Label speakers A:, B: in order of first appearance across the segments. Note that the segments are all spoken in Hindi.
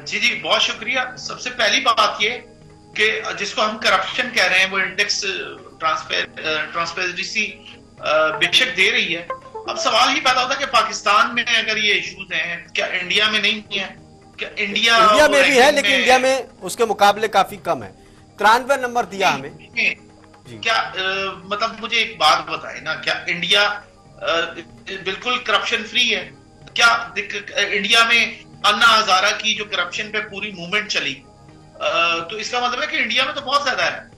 A: जी जी, बहुत शुक्रिया। सबसे पहली बात ये कि जिसको हम करप्शन कह रहे हैं, वो इंडेक्स ट्रांसपेरेंसी बेशक दे रही है। अब सवाल ही पैदा होता है कि पाकिस्तान में अगर ये इश्यूज हैं, क्या इंडिया में नहीं है? क्या
B: इंडिया में भी है, लेकिन इंडिया में उसके मुकाबले काफी कम है। 93 नंबर दिया हमें जी।
A: क्या मतलब मुझे एक बात बताए ना, क्या इंडिया बिल्कुल करप्शन फ्री है? क्या इंडिया में अन्ना हजारा की जो करप्शन पे पूरी मूवमेंट चली, तो इसका मतलब है कि इंडिया में तो बहुत ज्यादा है,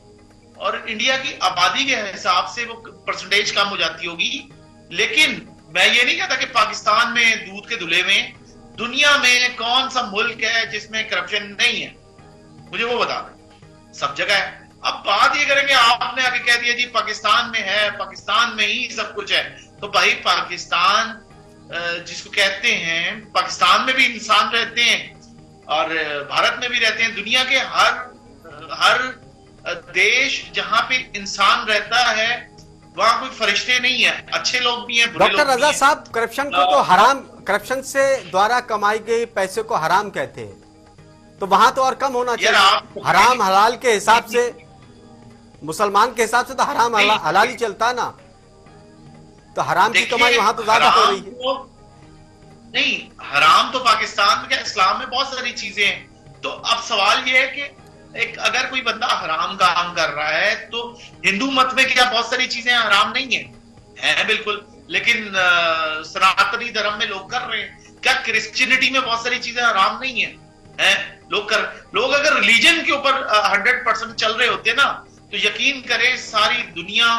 A: और इंडिया की आबादी के हिसाब से वो परसेंटेज कम हो जाती होगी। लेकिन मैं ये नहीं कहता कि पाकिस्तान में दूध के धुले में दुनिया में कौन सा मुल्क है जिसमें करप्शन नहीं है, मुझे वो बता दें। सब जगह है। अब बात ये करेंगे, आपने आगे कह दिया जी पाकिस्तान में है, पाकिस्तान में ही सब कुछ है। तो भाई पाकिस्तान जिसको कहते हैं, पाकिस्तान में भी इंसान रहते हैं और भारत में भी रहते हैं। दुनिया के हर देश जहां पे इंसान रहता है वहां कोई फरिश्ते नहीं है, अच्छे लोग भी हैं, बुरे लोग भी हैं।
B: डॉक्टर रजा साहब, करप्शन को तो हराम, करप्शन से द्वारा कमाई गई पैसे को हराम कहते हैं, तो वहां तो और कम होना चाहिए। हराम हलाल के हिसाब से, मुसलमान के हिसाब से तो हराम हलाल ही चलता है ना, तो हराम की कमाई वहां तो ज्यादा हो रही है।
A: नहीं, हराम तो पाकिस्तान में क्या, इस्लाम में बहुत सारी चीजें हैं। तो अब सवाल यह है कि एक अगर कोई बंदा हराम काम कर रहा है, तो हिंदू मत में क्या बहुत सारी चीजें हराम नहीं है बिल्कुल, लेकिन सनातनी धर्म में लोग कर रहे हैं। क्या क्रिश्चियनिटी में बहुत सारी चीजें हराम नहीं है? लोग अगर रिलीजन के ऊपर 100% चल रहे होते ना, तो यकीन करें सारी दुनिया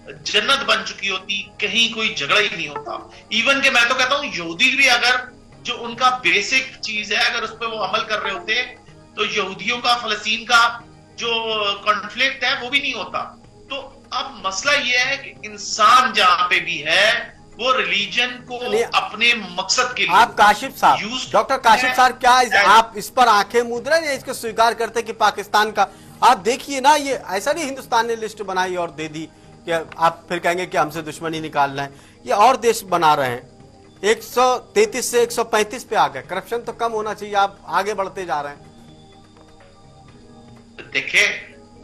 A: जन्नत बन चुकी होती, कहीं कोई झगड़ा ही नहीं होता। इवन के मैं तो कहता हूं यहूदी भी अगर जो उनका बेसिक चीज है अगर उस पर वो अमल कर रहे होते, तो यहूदियों का फलस्तीन का जो कॉन्फ्लिक्ट है वो भी नहीं होता। तो अब मसला ये है कि इंसान जहां पे भी है वो रिलीजन को अपने मकसद के लिए।
B: आप काशिफ साहब, डॉक्टर काशिफ साहब, क्या आप इस पर आंखें मूंद रहे हैं, इसको स्वीकार करते कि पाकिस्तान का, आप देखिए ना, ये ऐसा नहीं हिंदुस्तान ने लिस्ट बनाई और दे दी कि आप फिर कहेंगे कि हमसे दुश्मनी निकालना है। ये और देश बना रहे हैं, 133 से 135 पे आ गए। करप्शन तो कम होना चाहिए, आप आगे बढ़ते जा रहे हैं।
A: देखिए,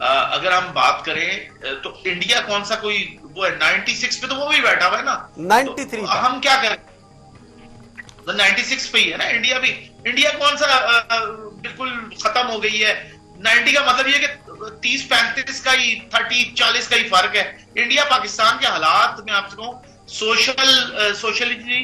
A: अगर हम बात करें तो इंडिया कौन सा कोई वो है 96 पे, तो वो भी बैठा हुआ है ना
B: 93
A: तो हम क्या करें, तो 96 पे ही है ना इंडिया भी। इंडिया कौन सा बिल्कुल खत्म हो गई है? 90 का मतलब ये कि 30-35 का ही, 30-40 का ही फर्क है। इंडिया पाकिस्तान के हालात में आपसे कहूं, सोशलिटी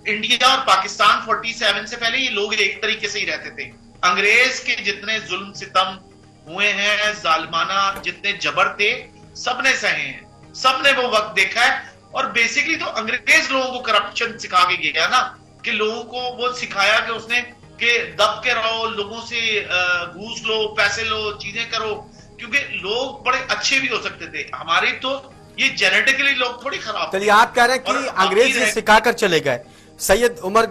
A: इंडिया और पाकिस्तान 47 से पहले ये लोग एक तरीके से ही रहते थे। अंग्रेज के जितने जुल्म सितम हुए हैं, जालिमाना जितने जबर थे, सबने सहे हैं, सबने वो वक्त देखा है। और बेसिकली तो अंग्रेज लोगों को करप्शन सिखा के गया ना, कि लोगों को वो सिखाया कि उसने कि दब के रहो, लोगों से घूस लो, पैसे लो, चीजें करो, क्योंकि लोग बड़े अच्छे भी हो सकते थे। हमारे तो ये जेनेटिकली लोग थोड़ी खराब।
B: चलिए, आप कह रहे हैं कि अंग्रेज सिखाकर चले गए। सैयद उमर